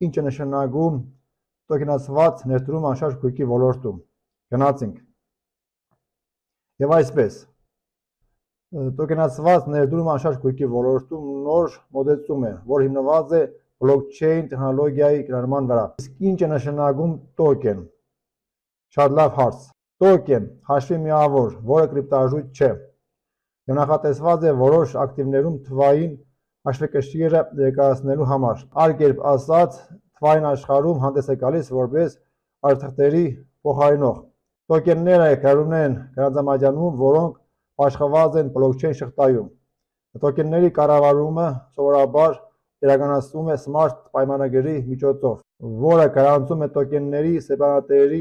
ինչ է նշանակում տոկենացված ներդրում անշարժ գույքի ոլորտում։ Գնացինք։ Եվ այսպես, տոկենացված ներդրում անշարժ գույքի ոլորտում նոր մոտեցում է, որ հիմնված է բլոկչեյն տեխնոլոգիայի կիրառման վրա։ Իսկ ինչ է նշանակում տոկեն։ Շատ լավ հարց։ Տոկեն հաշվի միավոր, որը կրիպտոժույթ չէ, եւ նախատեսված է որոշ ակտիվներում թվային հաշվեկշիռը ներկայացնելու համար։ Այլ կերպ ասած, թվային աշխարհում հանդես է գալիս որպես արժեթղթերի փոխարինող։ Տոկենները կիրառումներ են գրանցամատյանում, որոնք աշխատված են բլոկչեյն շղթայում։ Տոկենների կառավարումը սովորաբար իրականացվում է սմարթ պայմանագրի միջոցով, որը գրանցում է տոկենների սեպարանատերերի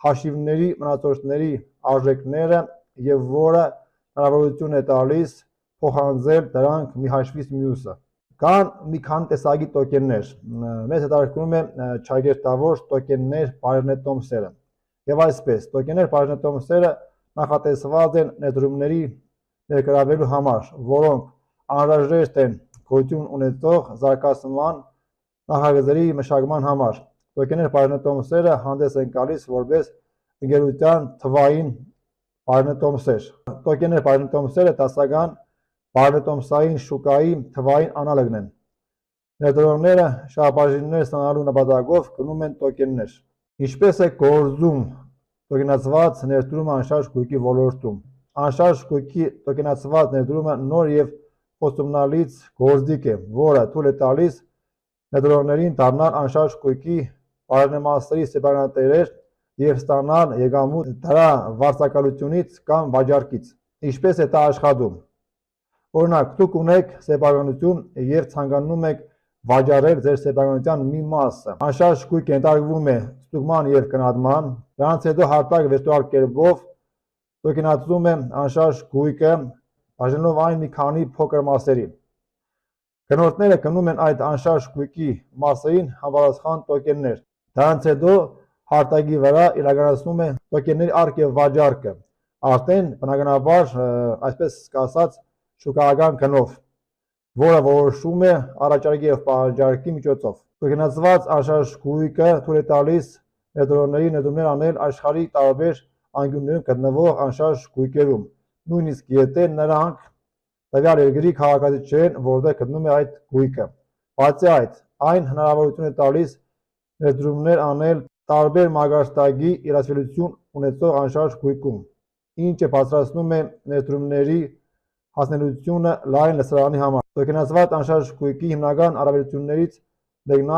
հաշիվների մնացորդների արժեքները եւ որը հնարավորություն է տալիս փոխանցել դրանք մի հաշվից մյուսը։ Կան մի քանի տեսակի տոկեններ։ Մեզ հետաքրքրում է ճակերտավոր տոկեններ բաժնետոմսերը։ Եվ այսպես, տոկեններ բաժնետոմսերը նախատեսված են ներդրումների ներգրավելու համար, որոնք անհրաժեշտ են գոյություն ունեցող զարգացման նախագծերի մշակման համար։ Տոկեններ բաժնետոմսերը հանդես են գալիս որպես ընկերության թվային բաժնետոմսեր։ Տոկեններ բաժնետոմսերը դասական բաժնետոմսային շուկայի թվային անալոգն են։ Ներդրողները շահբաժիններ ստանալու նպատակով գնում են տոկեններ։ Ինչպես է գործում տոկենացված ներդրումը անշարժ գույքի ոլորտում։ Անշարժ գույքի տոկենացված ներդրումը նոր եւ խոստումնալից գործիք է, որը թույլ է տալիս ներդրողներին դառնալ անշարժ գույքի բաժնեմասերի սեպարանատերեր եւ ստանալ եկամուտ դրա վարձակալությունից կամ վաճառքից։ Ինչպես է դա աշխատում։ Օրինակ, դուք ունեք սեփականություն եւ ցանկանում եք վաճառել ձեր սեփականության մի մասը։ Անշարժ գույք ենթարկվում է ստուգման եւ գնահատման, դրանից հետո հատակ վիրտուալ կերպով տոկենացում է անշարժ գույքը, բաժանելով այն մի քանի փոքր մասերի։ Գնորդները գնում են այդ անշարժ գույքի մասերին համապատասխան տոկեններ։ Դրանից հետո հարտակի վրա իրականացնում է տոկենների առք եւ վաճառքը, արդեն բնականաբար, այսպես ասած, շուկայական գնով, որը որոշվում է առաջարկի եւ պահանջարկի միջոցով։ Տոկենացված անշարժ գույքը թույլ է տալիս ներդրողներին ներդրումներ անել աշխարհի տարբեր անկյուններում գտնվող անշարժ գույքերում, նույնիսկ եթե նրանք տվյալ երկրի քաղաքացի չեն, որտեղ գտնվում է այդ գույքը։ Բացի այդ, այն հնարավորություն է տալիս ներդրումներ անել տարբեր մակարդակի իրացվելիություն ունեցող անշարժ գույքում, ինչը բարձրացնում է ներդրումների հասանելիությունը լայն լսարանի համար։ Տոկենացված անշարժ գույքի հիմնական առավելություններից մեկն